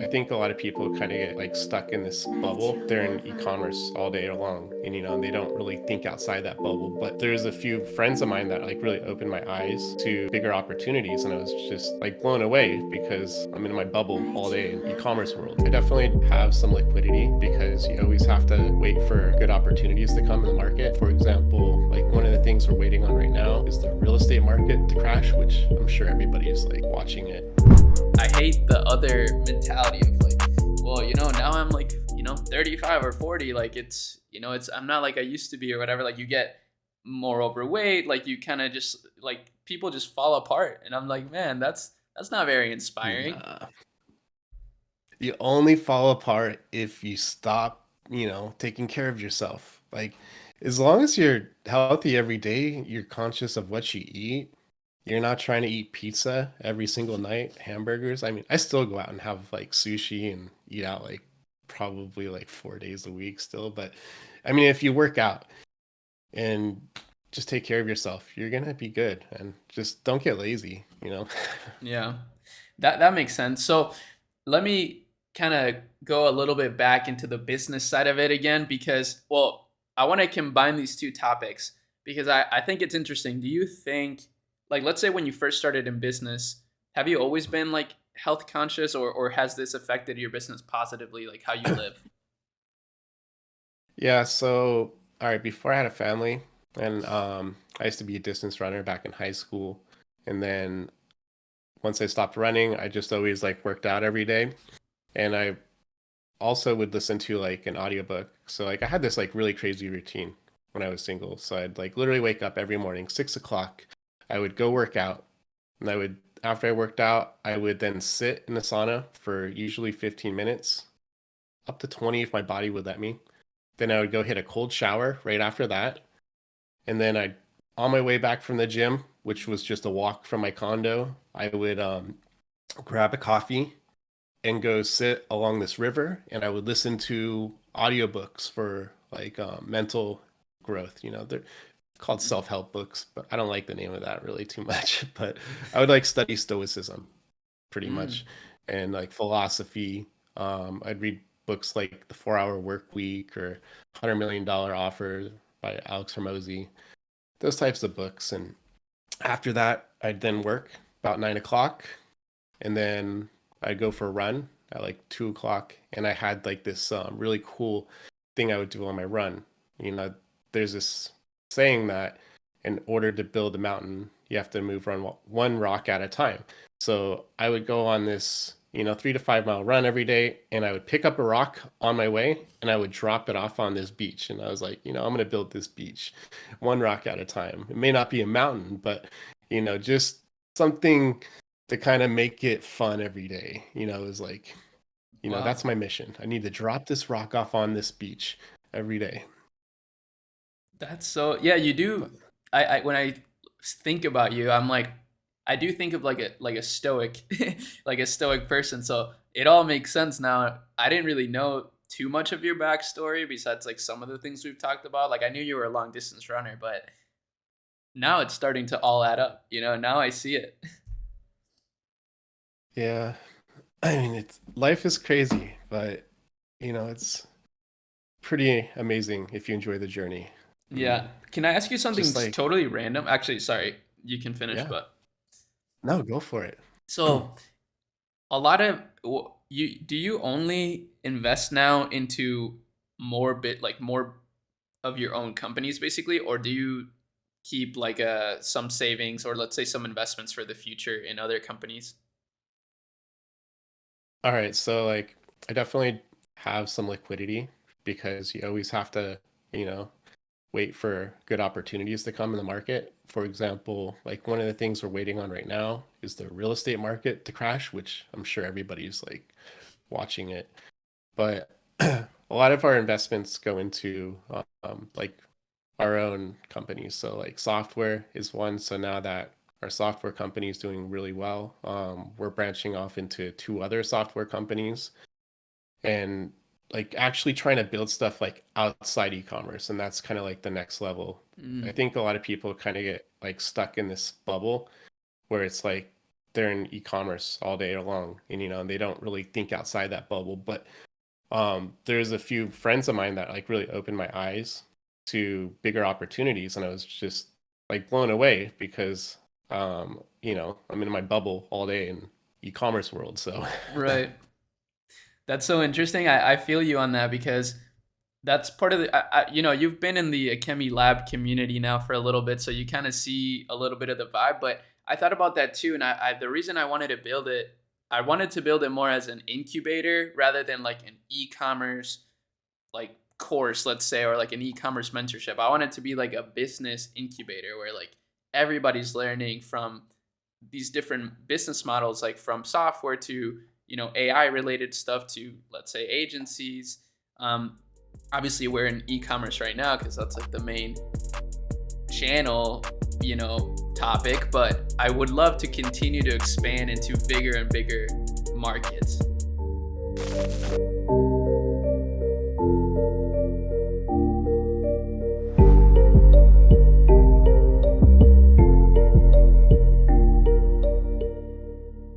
I think a lot of people kind of get like stuck in this bubble. They're in e-commerce all day long, and they don't really think outside that bubble. But there's a few friends of mine that like really opened my eyes to bigger opportunities, and I was just like blown away because I'm in my bubble all day in e-commerce world. I definitely have some liquidity because you always have to wait for good opportunities to come in the market. For example, like one of the things we're waiting on right now is the real estate market to crash, which I'm sure everybody is like watching it. I hate the other mentality of like, well, now I'm like, 35 or 40. Like I'm not like I used to be or whatever. Like you get more overweight. Like you kind of just like people just fall apart. And I'm like, man, that's not very inspiring. Nah. You only fall apart if you stop, taking care of yourself. Like, as long as you're healthy every day, you're conscious of what you eat. You're not trying to eat pizza every single night, hamburgers. I mean, I still go out and have like sushi and eat out like probably like 4 days a week still. But I mean, if you work out and just take care of yourself, you're gonna be good. And just don't get lazy. Yeah, that makes sense. So let me kind of go a little bit back into the business side of it again because, well, I want to combine these two topics because I think it's interesting. Do you think, like, let's say when you first started in business, have you always been like health conscious or has this affected your business positively, like how you live? Yeah, so all right, before I had a family and I used to be a distance runner back in high school. And then once I stopped running, I just always like worked out every day. And I also would listen to like an audiobook. So like I had this like really crazy routine when I was single. So I'd like literally wake up every morning, 6 o'clock. I would go work out. And I would after I worked out, I would then sit in the sauna for usually 15 minutes, up to 20 if my body would let me. Then I would go hit a cold shower right after that. And then on my way back from the gym, which was just a walk from my condo, I would grab a coffee and go sit along this river, and I would listen to audiobooks for like mental growth. They're called self-help books, but I don't like the name of that really too much. But I would like study stoicism pretty much Mm. and like philosophy. I'd read books like The 4 Hour Work Week or $100 Million Offer by Alex Hormozy, those types of books. And after that, I'd then work about 9 o'clock, and then I'd go for a run at like 2 o'clock. And I had like this really cool thing I would do on my run. You know, there's this saying that in order to build a mountain, you have to move one rock at a time. So I would go on this 3 to 5 mile run every day, and I would pick up a rock on my way and I would drop it off on this beach. And I was like, I'm going to build this beach one rock at a time. It may not be a mountain, but just something to kind of make it fun every day. Is like, Wow. that's my mission. I need to drop this rock off on this beach every day. That's so, yeah, you do. But I when I think about you, I'm like, I do think of like a stoic, like a stoic person. So it all makes sense now. I didn't really know too much of your backstory besides like some of the things we've talked about. Like I knew you were a long distance runner, but now it's starting to all add up. Now I see it. yeah, I mean, it's life is crazy, but it's pretty amazing if you enjoy the journey. Yeah. Can I ask you something Just like, totally random? Actually, sorry, you can finish, yeah, but no, go for it. so a lot of you do you only invest now into more of your own companies basically, or do you keep like some savings or let's say some investments for the future in other companies? All right, so like I definitely have some liquidity because you always have to, you know, wait for good opportunities to come in the market. For example, like one of the things we're waiting on right now is the real estate market to crash, which I'm sure everybody's like watching it. But a lot of our investments go into like our own companies. So like software is one. So now that our software company is doing really well, we're branching off into two other software companies and like actually trying to build stuff like outside e-commerce. And that's kind of like the next level. I Mm, think a lot of people kind of get like stuck in this bubble where it's like they're in e-commerce all day long, and they don't really think outside that bubble. But there's a few friends of mine that like really opened my eyes to bigger opportunities, and I was just like blown away because I'm in my bubble all day in e-commerce world. So Right. That's so interesting. I feel you on that because that's part of the you've been in the Akemi Lab community now for a little bit, so you kind of see a little bit of the vibe. But I thought about that too, and the reason I wanted to build it, I wanted to build it more as an incubator rather than like an e-commerce like course, let's say, or like an e-commerce mentorship. I want it to be like a business incubator where like everybody's learning from these different business models, like from software to AI related stuff to, let's say, agencies. Um, Obviously, we're in e-commerce right now because that's like the main channel, topic. But I would love to continue to expand into bigger and bigger markets.